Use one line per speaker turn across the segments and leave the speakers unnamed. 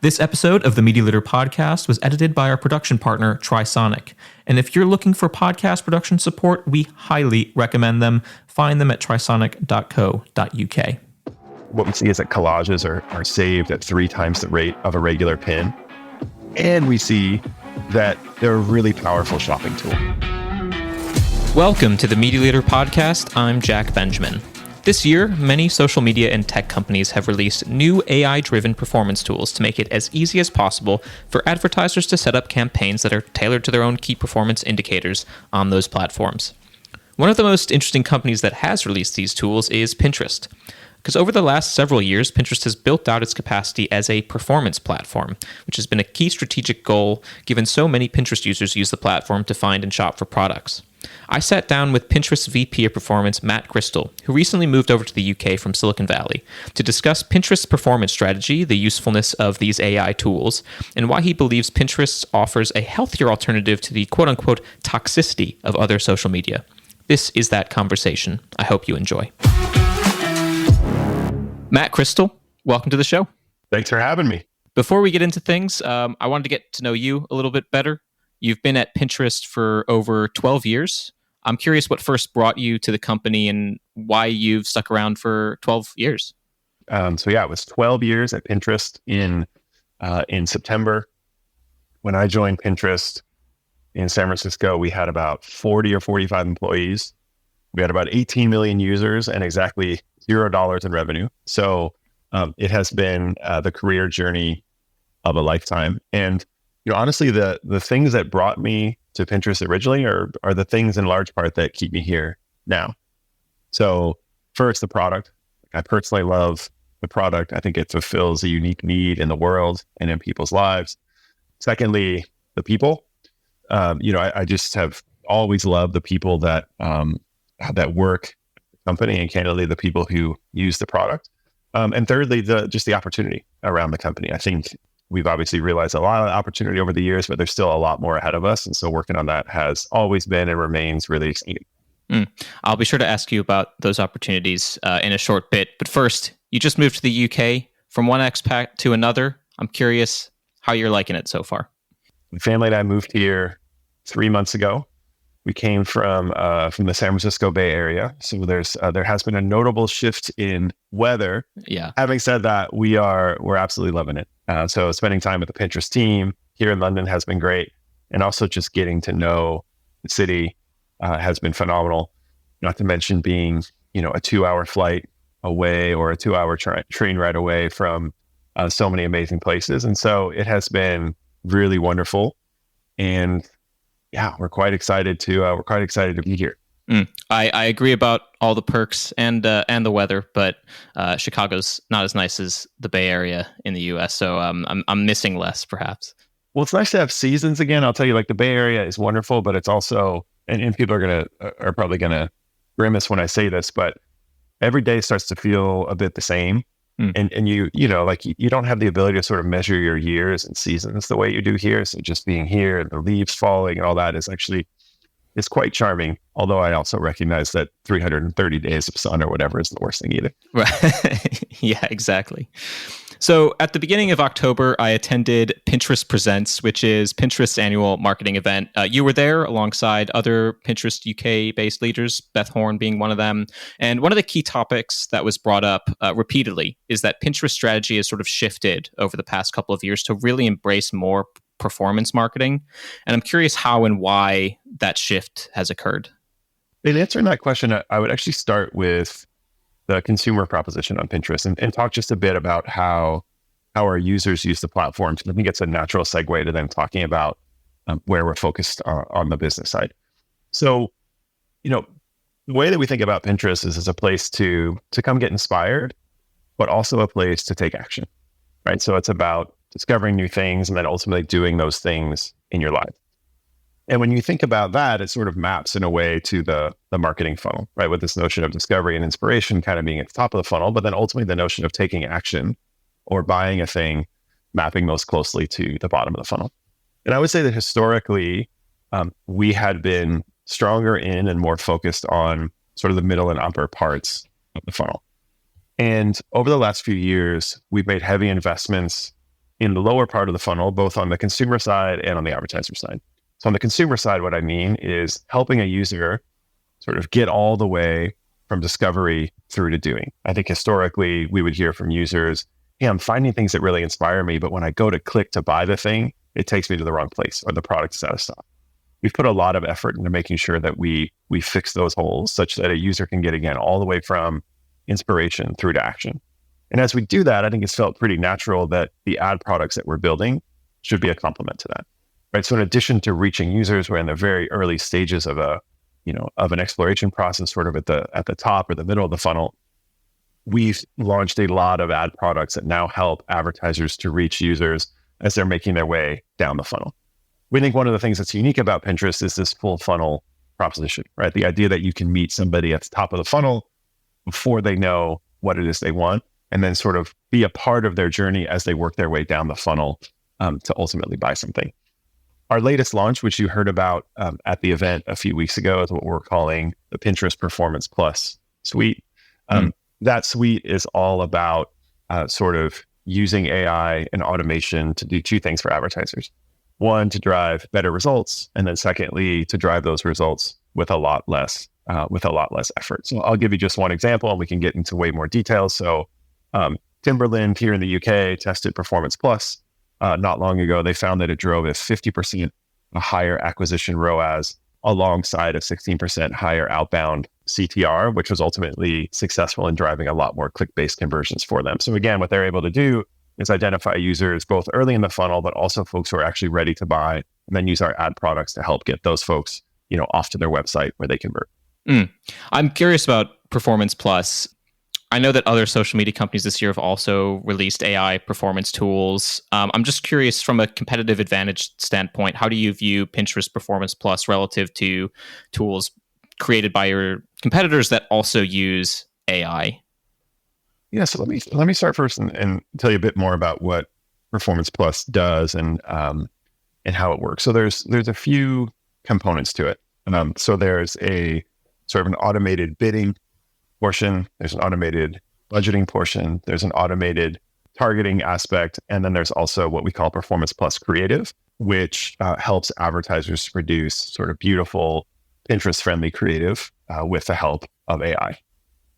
This episode of the Media Leader podcast was edited by our production partner, Trisonic. And if you're looking for podcast production support, we highly recommend them. Find them at trisonic.co.uk.
What we see is that collages are saved at 3 times the rate of a regular pin. And we see that they're a really powerful shopping tool.
Welcome to the Media Leader podcast. I'm Jack Benjamin. This year, many social media and tech companies have released new AI-driven performance tools to make it as easy as possible for advertisers to set up campaigns that are tailored to their own key performance indicators on those platforms. One of the most interesting companies that has released these tools is Pinterest. Because over the last several years, Pinterest has built out its capacity as a performance platform, which has been a key strategic goal given so many Pinterest users use the platform to find and shop for products. I sat down with Pinterest VP of Performance, Matt Crystal, who recently moved over to the UK from Silicon Valley, to discuss Pinterest's performance strategy, the usefulness of these AI tools, and why he believes Pinterest offers a healthier alternative to the quote-unquote toxicity of other social media. This is that conversation. I hope you enjoy. Matt Crystal, welcome to the show.
Thanks for having me.
Before we get into things, I wanted to get to know you a little bit better. You've been at Pinterest for over 12 years. I'm curious what first brought you to the company and why you've stuck around for 12 years.
It was 12 years at Pinterest in September. When I joined Pinterest in San Francisco, we had about 40 or 45 employees. We had about 18 million users and exactly $0 in revenue. So it has been the career journey of a lifetime. And honestly, the things that brought me to Pinterest originally are the things in large part that keep me here now. So first, the product. I personally love the product. I think it fulfills a unique need in the world and in people's lives. Secondly, the people. I just have always loved the people that work at the company, and candidly, the people who use the product. And thirdly, the opportunity around the company. I think we've obviously realized a lot of opportunity over the years, but there's still a lot more ahead of us. And so working on that has always been and remains really exciting.
I'll be sure to ask you about those opportunities in a short bit. But first, you just moved to the UK from one expat to another. I'm curious how you're liking it so far.
My family and I moved here 3 months ago. We came from the San Francisco Bay Area. So there has been a notable shift in weather.
Yeah.
Having said that, we're absolutely loving it. So spending time with the Pinterest team here in London has been great. And also just getting to know the city has been phenomenal. Not to mention being, a 2-hour flight away or a 2-hour train ride away from so many amazing places. And so it has been really wonderful. And yeah, we're quite excited to be here.
I agree about all the perks and the weather, but Chicago's not as nice as the Bay Area in the U.S. So I'm missing less, perhaps.
Well, it's nice to have seasons again. I'll tell you, the Bay Area is wonderful, but it's also, and people are probably gonna grimace when I say this, but every day starts to feel a bit the same. And you don't have the ability to sort of measure your years and seasons the way you do here. So just being here and the leaves falling and all that is quite charming. Although I also recognize that 330 days of sun or whatever isn't the worst thing either.
Right. Yeah, exactly. So at the beginning of October, I attended Pinterest Presents, which is Pinterest's annual marketing event. You were there alongside other Pinterest UK-based leaders, Beth Horn being one of them. And one of the key topics that was brought up repeatedly is that Pinterest strategy has sort of shifted over the past couple of years to really embrace more performance marketing. And I'm curious how and why that shift has occurred.
In answering that question, I would actually start with the consumer proposition on Pinterest and talk just a bit about how our users use the platform. So I think it's a natural segue to then talking about where we're focused on the business side. So, the way that we think about Pinterest is as a place to come get inspired, but also a place to take action, right? So it's about discovering new things and then ultimately doing those things in your life. And when you think about that, it sort of maps in a way to the marketing funnel, right? With this notion of discovery and inspiration kind of being at the top of the funnel, but then ultimately the notion of taking action or buying a thing, mapping most closely to the bottom of the funnel. And I would say that historically, we had been stronger in and more focused on sort of the middle and upper parts of the funnel. And over the last few years, we've made heavy investments in the lower part of the funnel, both on the consumer side and on the advertiser side. So on the consumer side, what I mean is helping a user sort of get all the way from discovery through to doing. I think historically we would hear from users, hey, I'm finding things that really inspire me, but when I go to click to buy the thing, it takes me to the wrong place or the product is out of stock. We've put a lot of effort into making sure that we fix those holes such that a user can get, again, all the way from inspiration through to action. And as we do that, I think it's felt pretty natural that the ad products that we're building should be a complement to that, right? So in addition to reaching users, we're in the very early stages of an exploration process, sort of at the top or the middle of the funnel. We've launched a lot of ad products that now help advertisers to reach users as they're making their way down the funnel. We think one of the things that's unique about Pinterest is this full funnel proposition, right? The idea that you can meet somebody at the top of the funnel before they know what it is they want, and then sort of be a part of their journey as they work their way down the funnel to ultimately buy something. Our latest launch, which you heard about at the event a few weeks ago, is what we're calling the Pinterest Performance Plus suite. That suite is all about sort of using AI and automation to do two things for advertisers. One, to drive better results, and then secondly, to drive those results with a lot less effort. So I'll give you just one example, and we can get into way more details. So Timberland here in the UK tested Performance Plus not long ago. They found that it drove a 50% higher acquisition ROAS alongside a 16% higher outbound CTR, which was ultimately successful in driving a lot more click-based conversions for them. So again, what they're able to do is identify users both early in the funnel, but also folks who are actually ready to buy, and then use our ad products to help get those folks, off to their website where they convert.
I'm curious about Performance Plus. I know that other social media companies this year have also released AI performance tools. I'm just curious, from a competitive advantage standpoint, how do you view Pinterest Performance Plus relative to tools created by your competitors that also use AI?
Yeah, so let me start first and tell you a bit more about what Performance Plus does and how it works. So there's a few components to it. So there's a sort of an automated bidding portion, there's an automated budgeting portion, there's an automated targeting aspect, and then there's also what we call Performance Plus Creative, which helps advertisers produce sort of beautiful Pinterest-friendly creative with the help of AI.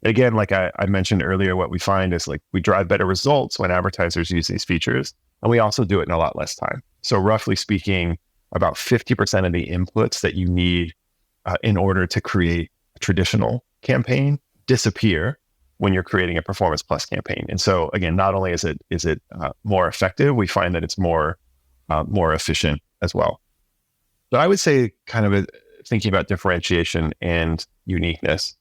Again, like I mentioned earlier, what we find is we drive better results when advertisers use these features, and we also do it in a lot less time. So roughly speaking, about 50% of the inputs that you need in order to create a traditional campaign disappear when you're creating a Performance Plus campaign. And so again, not only is it more effective, we find that it's more efficient as well. So I would say, kind of thinking about differentiation and uniqueness,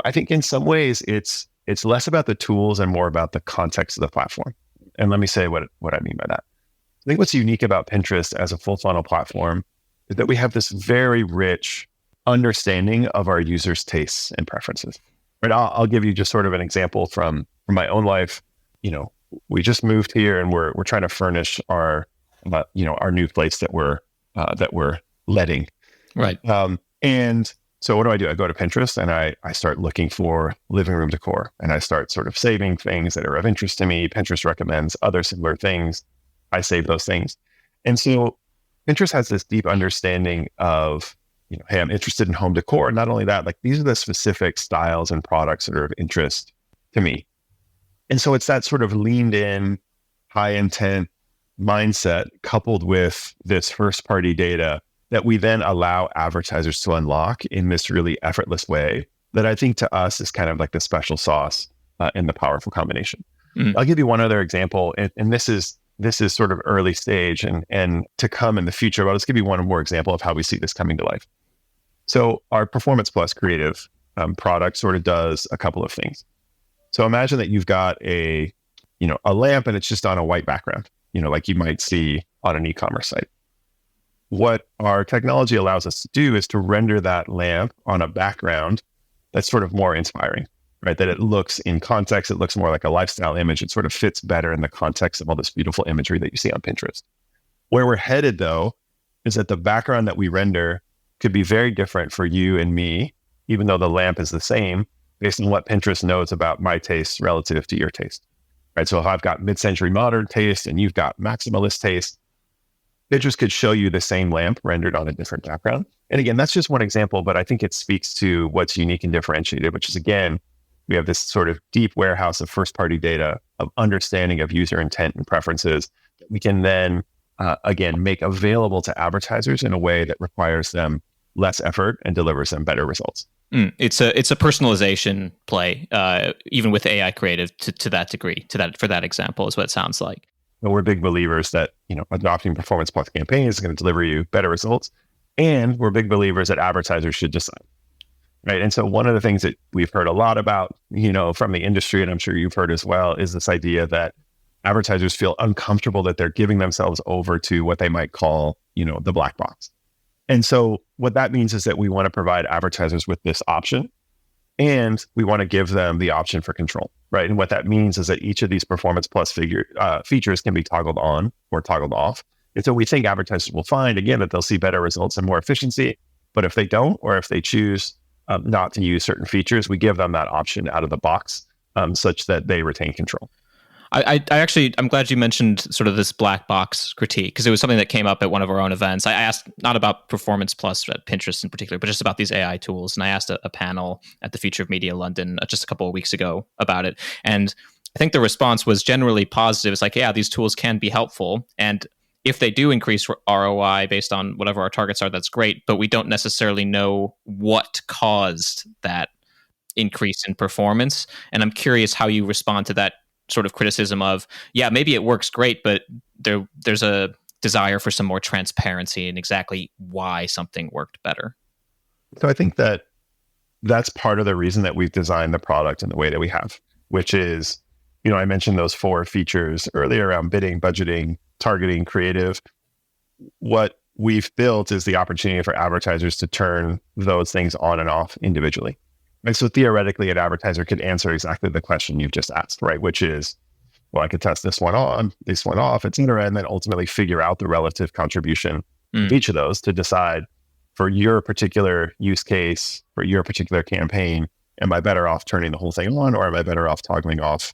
I think in some ways it's less about the tools and more about the context of the platform. And let me say what I mean by that. I think what's unique about Pinterest as a full funnel platform is that we have this very rich understanding of our users' tastes and preferences. Right? I'll give you just sort of an example from my own life. We just moved here and we're trying to furnish our our new place that we're letting.
Right.
And so what do? I go to Pinterest and I start looking for living room decor, and I start sort of saving things that are of interest to me. Pinterest recommends other similar things. I save those things. And so Pinterest has this deep understanding of, hey, I'm interested in home decor. Not only that, these are the specific styles and products that are of interest to me. And so it's that sort of leaned in, high intent mindset coupled with this first party data that we then allow advertisers to unlock in this really effortless way that I think to us is kind of like the special sauce in the powerful combination. I'll give you one other example, and this is sort of early stage and to come in the future, but I'll just give you one more example of how we see this coming to life. So our Performance Plus Creative product sort of does a couple of things. So imagine that you've got a lamp and it's just on a white background, like you might see on an e-commerce site. What our technology allows us to do is to render that lamp on a background that's sort of more inspiring, right? That it looks in context, it looks more like a lifestyle image. It sort of fits better in the context of all this beautiful imagery that you see on Pinterest. Where we're headed, though, is that the background that we render could be very different for you and me, even though the lamp is the same, based on what Pinterest knows about my taste relative to your taste. right? So if I've got mid-century modern taste and you've got maximalist taste, Pinterest could show you the same lamp rendered on a different background. And again, that's just one example, but I think it speaks to what's unique and differentiated, which is, again, we have this sort of deep warehouse of first-party data, of understanding of user intent and preferences that we can then, again, make available to advertisers in a way that requires them less effort and delivers them better results.
It's a personalization play, even with AI creative to that degree, for that example is what it sounds like.
But we're big believers that, adopting Performance Plus campaigns is going to deliver you better results. And we're big believers that advertisers should decide. Right. And so one of the things that we've heard a lot about, from the industry, and I'm sure you've heard as well, is this idea that advertisers feel uncomfortable that they're giving themselves over to what they might call, the black box. And so what that means is that we want to provide advertisers with this option, and we want to give them the option for control. Right. And what that means is that each of these Performance Plus features can be toggled on or toggled off. And so we think advertisers will find, again, that they'll see better results and more efficiency. But if they don't, or if they choose not to use certain features, we give them that option out of the box, such that they retain control.
I'm glad you mentioned sort of this black box critique, because it was something that came up at one of our own events. I asked not about Performance Plus at Pinterest in particular, but just about these AI tools. And I asked a panel at the Future of Media London just a couple of weeks ago about it. And I think the response was generally positive. It's like, yeah, these tools can be helpful. And if they do increase ROI based on whatever our targets are, that's great. But we don't necessarily know what caused that increase in performance. And I'm curious how you respond to that sort of criticism of, yeah, maybe it works great, but there's a desire for some more transparency in exactly why something worked better.
So I think that that's part of the reason that we've designed the product in the way that we have, which is, I mentioned those 4 features earlier around bidding, budgeting, targeting, creative. What we've built is the opportunity for advertisers to turn those things on and off individually. And so theoretically, an advertiser could answer exactly the question you've just asked, right? Which is, well, I could test this one on, this one off, et cetera, and then ultimately figure out the relative contribution of each of those to decide, for your particular use case, for your particular campaign, am I better off turning the whole thing on, or am I better off toggling off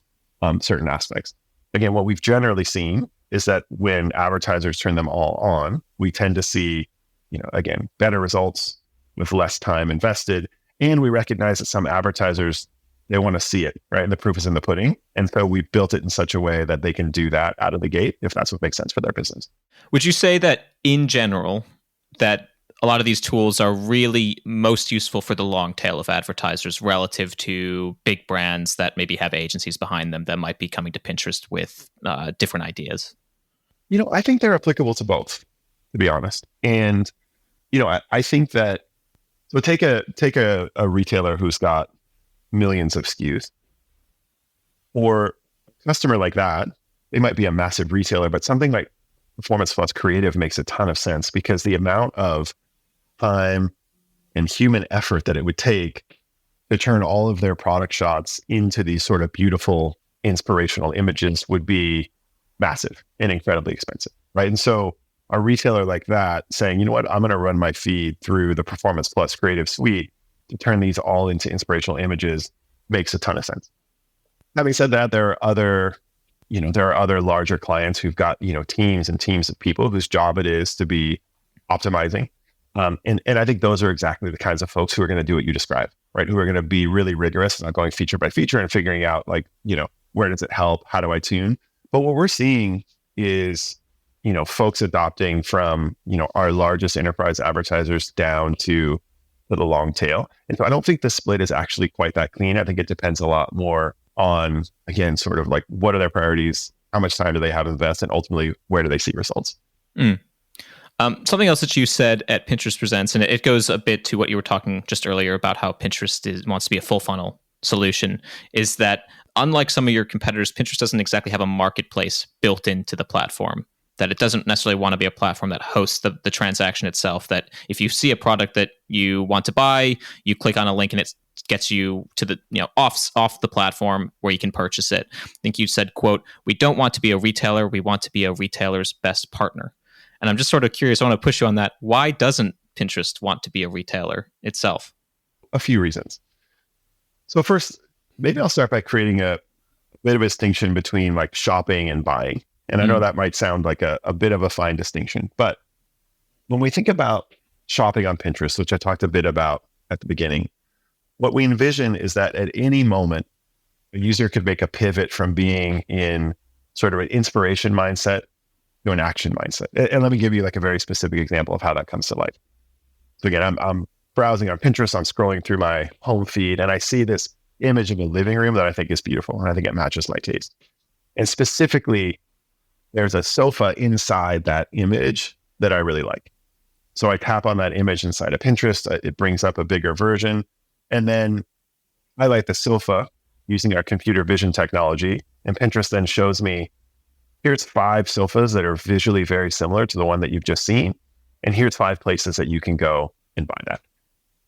certain aspects? Again, what we've generally seen is that when advertisers turn them all on, we tend to see, again, better results with less time invested. And we recognize that some advertisers, they want to see it, right? And the proof is in the pudding. And so we built it in such a way that they can do that out of the gate if that's what makes sense for their business.
Would you say that in general, that a lot of these tools are really most useful for the long tail of advertisers relative to big brands that maybe have agencies behind them that might be coming to Pinterest with different ideas?
I think they're applicable to both, to be honest. And, I think that, so take a retailer who's got millions of SKUs, or a customer like that. They might be a massive retailer, but something like Performance Plus Creative makes a ton of sense, because the amount of time and human effort that it would take to turn all of their product shots into these sort of beautiful, inspirational images would be massive and incredibly expensive, right? And so a retailer like that saying, you know what, I'm going to run my feed through the Performance Plus Creative Suite to turn these all into inspirational images makes a ton of sense. Having said that, there are other larger clients who've got, teams and teams of people whose job it is to be optimizing. And I think those are exactly the kinds of folks who are going to do what you described, right? Who are going to be really rigorous and going feature by feature and figuring out, like, where does it help? How do I tune? But what we're seeing is, folks adopting from, our largest enterprise advertisers down to the long tail. And so I don't think the split is actually quite that clean. I think it depends a lot more on, again, sort of like, what are their priorities? How much time do they have invested? And ultimately, where do they see results?
Something else that you said at Pinterest Presents, and it goes a bit to what you were talking just earlier about how Pinterest wants to be a full funnel solution, is that unlike some of your competitors, Pinterest doesn't exactly have a marketplace built into the platform. That it doesn't necessarily want to be a platform that hosts the transaction itself. That if you see a product that you want to buy, you click on a link and it gets you to the off the platform where you can purchase it. I think you said, quote, "We don't want to be a retailer. We want to be a retailer's best partner." And I'm just sort of curious. I want to push you on that. Why doesn't Pinterest want to be a retailer itself?
A few reasons. So first, maybe I'll start by creating a bit of a distinction between like shopping and buying. And I know that might sound like a bit of a fine distinction, but when we think about shopping on Pinterest, which I talked a bit about at the beginning, what we envision is that at any moment, a user could make a pivot from being in sort of an inspiration mindset to an action mindset. And let me give you like a very specific example of how that comes to life. So again, I'm browsing on Pinterest, I'm scrolling through my home feed, and I see this image of a living room that I think is beautiful, and I think it matches my taste. And specifically, there's a sofa inside that image that I really like. So I tap on that image inside of Pinterest, it brings up a bigger version, and then highlight the sofa using our computer vision technology, and Pinterest then shows me, here's 5 sofas that are visually very similar to the one that you've just seen, and here's 5 places that you can go and buy that.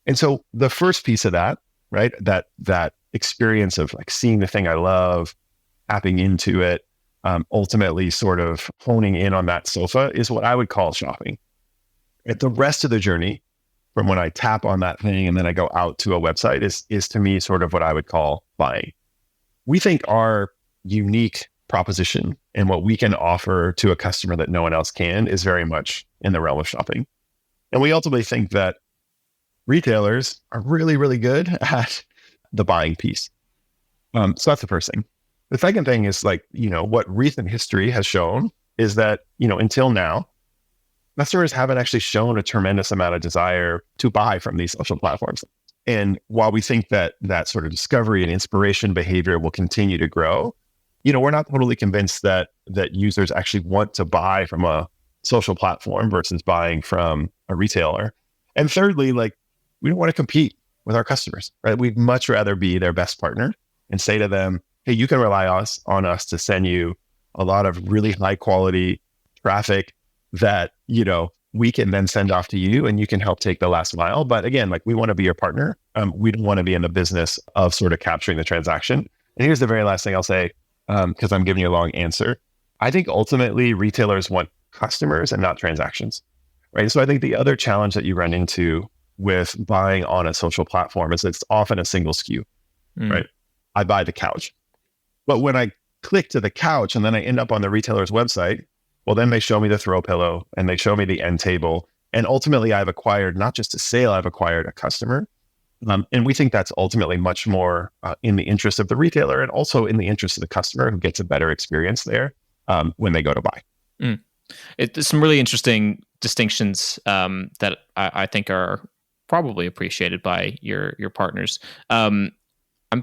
And so the first piece of that, right, that experience of like seeing the thing I love, tapping into it, ultimately sort of honing in on that sofa is what I would call shopping. At the rest of the journey, from when I tap on that thing and then I go out to a website is to me sort of what I would call buying. We think our unique proposition and what we can offer to a customer that no one else can is very much in the realm of shopping. And we ultimately think that retailers are really, really good at the buying piece. So that's the first thing. The second thing is like, what recent history has shown is that, until now, customers haven't actually shown a tremendous amount of desire to buy from these social platforms. And while we think that that sort of discovery and inspiration behavior will continue to grow, we're not totally convinced that users actually want to buy from a social platform versus buying from a retailer. And thirdly, like, we don't want to compete with our customers, right? We'd much rather be their best partner and say to them, hey, you can rely on us to send you a lot of really high quality traffic that, we can then send off to you and you can help take the last mile. But again, like, we want to be your partner. We don't want to be in the business of sort of capturing the transaction. And here's the very last thing I'll say, because I'm giving you a long answer. I think ultimately retailers want customers and not transactions, right? So I think the other challenge that you run into with buying on a social platform is it's often a single SKU, right? I buy the couch. But when I click to the couch and then I end up on the retailer's website, well, then they show me the throw pillow and they show me the end table. And ultimately I've acquired not just a sale, I've acquired a customer. And we think that's ultimately much more in the interest of the retailer and also in the interest of the customer who gets a better experience there when they go to buy.
There's some really interesting distinctions that I think are probably appreciated by your partners. I'm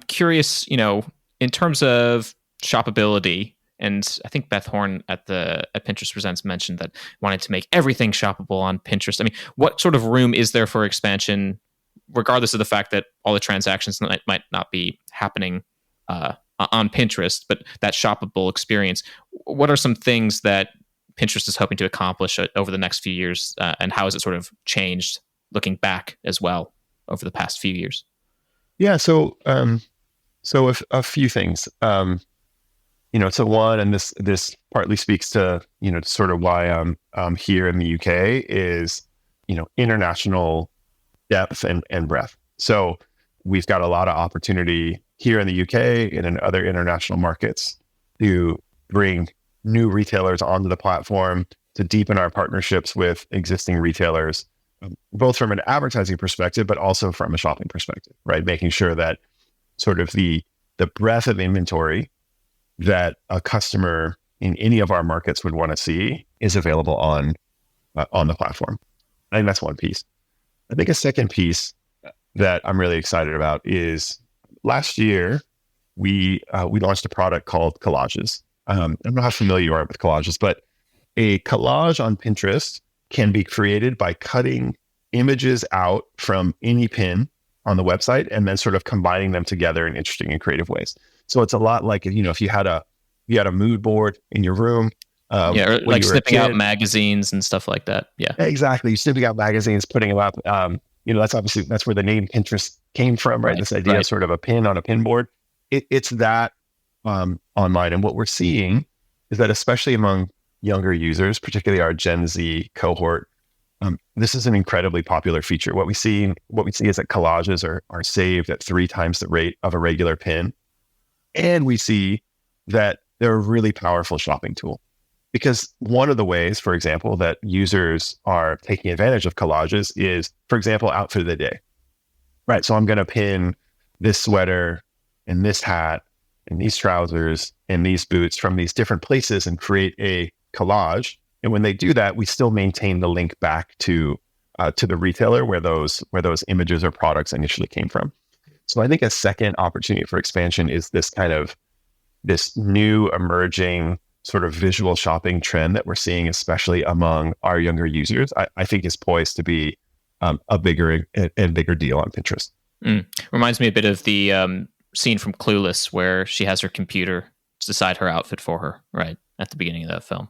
curious, in terms of shoppability, and I think Beth Horn at Pinterest Presents mentioned that wanted to make everything shoppable on Pinterest. I mean, what sort of room is there for expansion, regardless of the fact that all the transactions might not be happening on Pinterest, but that shoppable experience? What are some things that Pinterest is hoping to accomplish over the next few years, and how has it sort of changed looking back as well over the past few years?
Yeah, so a few things. So one, and this partly speaks to sort of why I'm here in the UK is international depth and breadth. So we've got a lot of opportunity here in the UK and in other international markets to bring new retailers onto the platform, to deepen our partnerships with existing retailers, both from an advertising perspective, but also from a shopping perspective, right? Making sure that sort of the breadth of inventory that a customer in any of our markets would want to see is available on the platform. I think that's one piece. I think a second piece that I'm really excited about is last year we launched a product called collages. I don't know how familiar you are with collages, but a collage on Pinterest can be created by cutting images out from any pin on the website and then sort of combining them together in interesting and creative ways. So it's a lot like, if you had a mood board in your room.
Or like snipping out magazines and stuff like that. Yeah,
exactly. You're snipping out magazines, putting them up. That's where the name Pinterest came from, right? This idea of sort of a pin on a pin board. It's that online. And what we're seeing is that especially among younger users, particularly our Gen Z cohort, this is an incredibly popular feature. What we see is that collages are saved at 3 times the rate of a regular pin. And we see that they're a really powerful shopping tool. Because one of the ways, for example, that users are taking advantage of collages is, for example, outfit of the day, right? So I'm going to pin this sweater and this hat and these trousers and these boots from these different places and create a collage. And when they do that, we still maintain the link back to the retailer where those images or products initially came from. So I think a second opportunity for expansion is this new emerging sort of visual shopping trend that we're seeing, especially among our younger users. I think is poised to be a bigger and bigger deal on Pinterest.
Reminds me a bit of the scene from Clueless where she has her computer decide her outfit for her, right, at the beginning of that film.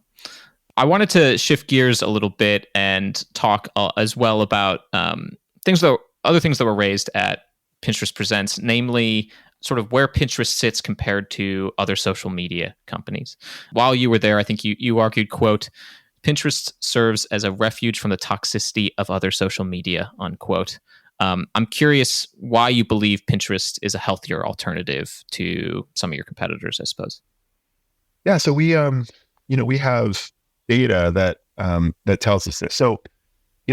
I wanted to shift gears a little bit and talk as well about other things that were raised at Pinterest Presents, namely sort of where Pinterest sits compared to other social media companies. While you were there, I think you argued, quote, Pinterest serves as a refuge from the toxicity of other social media, unquote. I'm curious why you believe Pinterest is a healthier alternative to some of your competitors, I suppose.
Yeah, so we have data that tells us this. So,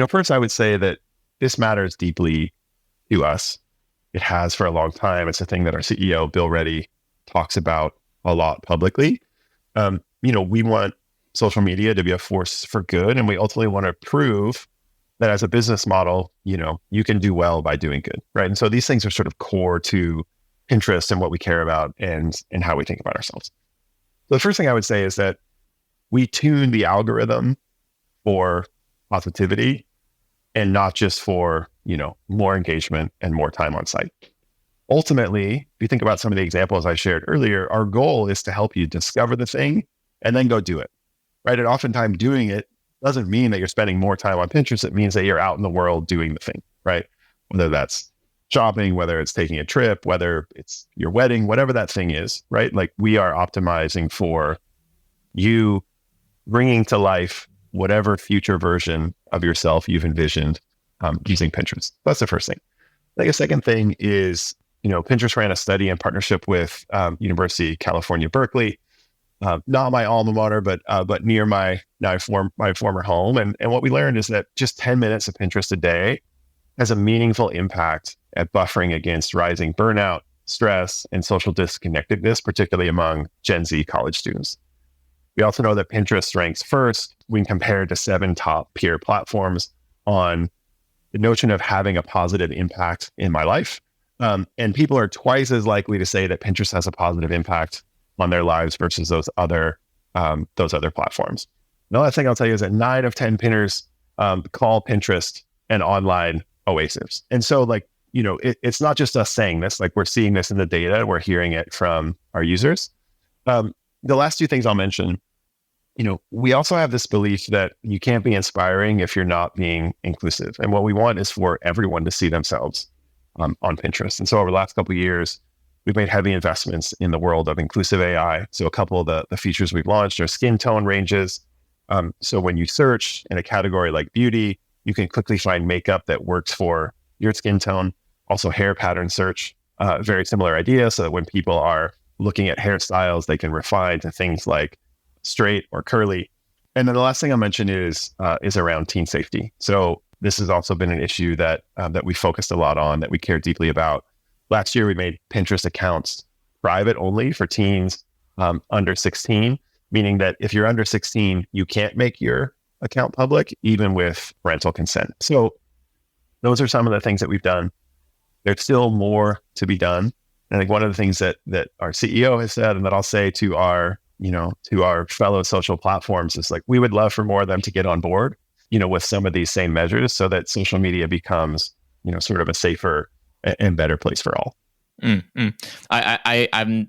first I would say that this matters deeply to us. It has for a long time. It's a thing that our CEO, Bill Reddy, talks about a lot publicly. We want social media to be a force for good, and we ultimately want to prove that as a business model, you can do well by doing good, right? And so these things are sort of core to Pinterest and what we care about and how we think about ourselves. So the first thing I would say is that we tune the algorithm for positivity and not just for, more engagement and more time on site. Ultimately, if you think about some of the examples I shared earlier, our goal is to help you discover the thing and then go do it, right? And oftentimes doing it doesn't mean that you're spending more time on Pinterest. It means that you're out in the world doing the thing, right? Whether that's shopping, whether it's taking a trip, whether it's your wedding, whatever that thing is, right? Like we are optimizing for you bringing to life whatever future version of yourself you've envisioned using Pinterest. That's the first thing. I think a second thing is, Pinterest ran a study in partnership with University of California, Berkeley, not my alma mater, but near my former home. And what we learned is that just 10 minutes of Pinterest a day has a meaningful impact at buffering against rising burnout, stress, and social disconnectedness, particularly among Gen Z college students. We also know that Pinterest ranks first when compared to 7 top peer platforms on the notion of having a positive impact in my life. And people are twice as likely to say that Pinterest has a positive impact on their lives versus those other platforms. Another thing I'll tell you is that 9 of 10 pinners call Pinterest an online oasis. And so it's not just us saying this, like we're seeing this in the data, we're hearing it from our users. The last 2 things I'll mention, we also have this belief that you can't be inspiring if you're not being inclusive. And what we want is for everyone to see themselves on Pinterest. And so over the last couple of years, we've made heavy investments in the world of inclusive AI. So a couple of the features we've launched are skin tone ranges. So when you search in a category like beauty, you can quickly find makeup that works for your skin tone. Also hair pattern search, very similar idea. So that when people are looking at hairstyles, they can refine to things like straight or curly. And then the last thing I'll mention is around teen safety. So this has also been an issue that we focused a lot on, that we care deeply about. Last year, we made Pinterest accounts private only for teens under 16, meaning that if you're under 16, you can't make your account public, even with parental consent. So those are some of the things that we've done. There's still more to be done. And I think one of the things that our CEO has said, and that I'll say to our fellow social platforms, is like, we would love for more of them to get on board, with some of these same measures so that social media becomes, sort of a safer and better place for all.
I'm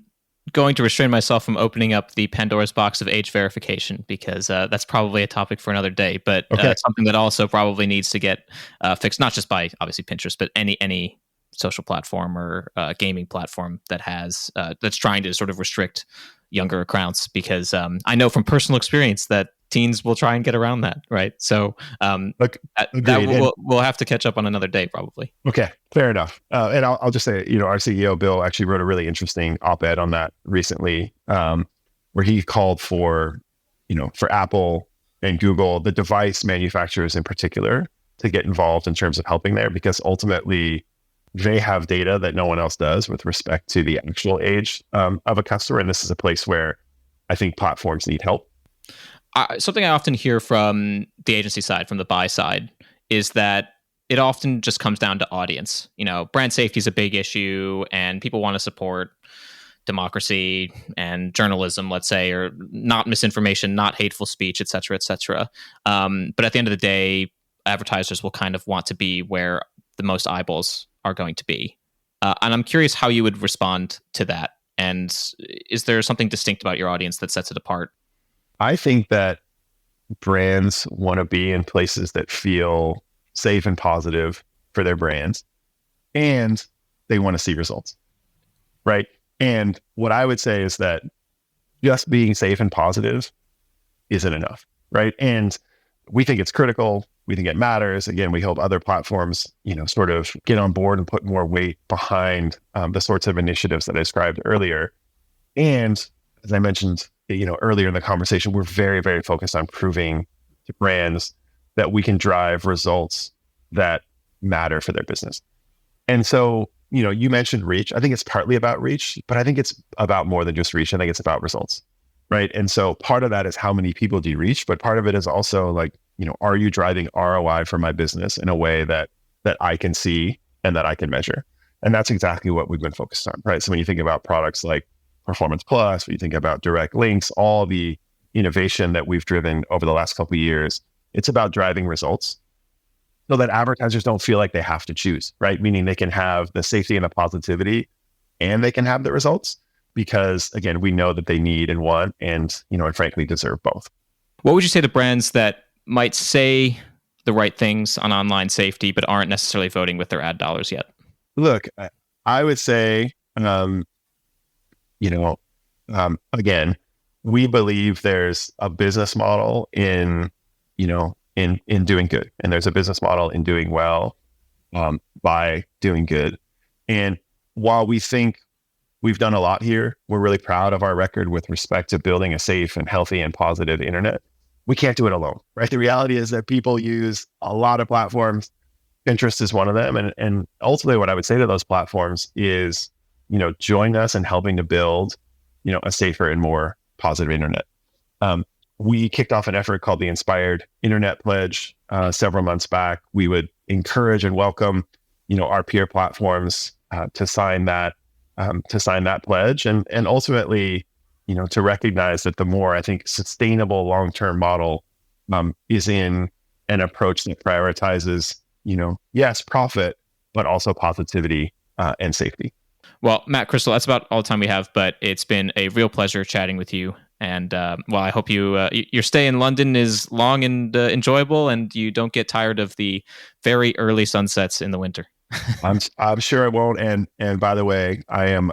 going to restrain myself from opening up the Pandora's box of age verification because that's probably a topic for another day, but something that also probably needs to get fixed, not just by obviously Pinterest, but any social platform or gaming platform that has that's trying to sort of restrict younger accounts, because I know from personal experience that teens will try and get around that, right? So we'll have to catch up on another day, probably.
Okay, fair enough. And I'll just say, our CEO Bill actually wrote a really interesting op-ed on that recently, where he called for Apple and Google, the device manufacturers in particular, to get involved in terms of helping there, because ultimately they have data that no one else does with respect to the actual age of a customer. And this is a place where I think platforms need help.
Something I often hear from the agency side, from the buy side, is that it often just comes down to audience. Brand safety is a big issue, and people want to support democracy and journalism, let's say, or not misinformation, not hateful speech, et cetera, et cetera. But at the end of the day, advertisers will kind of want to be where the most eyeballs are going to be. And I'm curious how you would respond to that. And is there something distinct about your audience that sets it apart?
I think that brands want to be in places that feel safe and positive for their brands, and they want to see results, right? And what I would say is that just being safe and positive isn't enough, right? And we think it's critical. We think it matters. Again, we hope other platforms, sort of get on board and put more weight behind the sorts of initiatives that I described earlier. And as I mentioned, earlier in the conversation, we're very, very focused on proving to brands that we can drive results that matter for their business. And so, you mentioned reach. I think it's partly about reach, but I think it's about more than just reach. I think it's about results, right? And so part of that is how many people do you reach, but part of it is also like, are you driving ROI for my business in a way that I can see and that I can measure? And that's exactly what we've been focused on, right? So when you think about products like Performance Plus, when you think about direct links, all the innovation that we've driven over the last couple of years, it's about driving results so that advertisers don't feel like they have to choose, right? Meaning they can have the safety and the positivity, and they can have the results, because again, we know that they need and want and frankly deserve both.
What would you say to brands that might say the right things on online safety, but aren't necessarily voting with their ad dollars yet?
Look, I would say, again, we believe there's a business model in doing good, and there's a business model in doing well by doing good. And while we think we've done a lot here, we're really proud of our record with respect to building a safe and healthy and positive internet. We can't do it alone, right? The reality is that people use a lot of platforms. Pinterest is one of them. And ultimately what I would say to those platforms is, join us in helping to build, a safer and more positive internet. We kicked off an effort called the Inspired Internet Pledge several months back. We would encourage and welcome, our peer platforms to sign that pledge, and ultimately, to recognize that the more, I think, sustainable long-term model is in an approach that prioritizes, yes, profit, but also positivity and safety.
Well, Matt, Crystal, that's about all the time we have, but it's been a real pleasure chatting with you. And I hope your stay in London is long and enjoyable, and you don't get tired of the very early sunsets in the winter.
I'm sure I won't. And by the way, I'm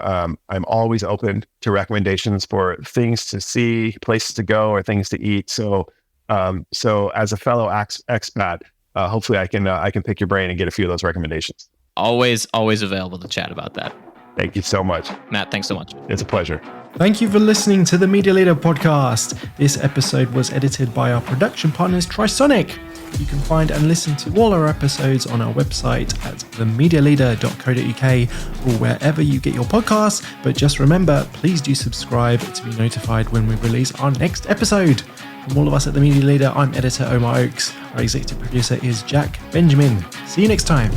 always open to recommendations for things to see, places to go, or things to eat. So as a fellow expat, hopefully I can pick your brain and get a few of those recommendations.
Always available to chat about that.
Thank you so much.
Matt, thanks so much.
It's a pleasure.
Thank you for listening to the Media Leader podcast. This episode was edited by our production partners, Trisonic. You can find and listen to all our episodes on our website at themedialeader.co.uk or wherever you get your podcasts. But just remember, please do subscribe to be notified when we release our next episode. From all of us at The Media Leader, I'm editor Omar Oakes. Our executive producer is Jack Benjamin. See you next time.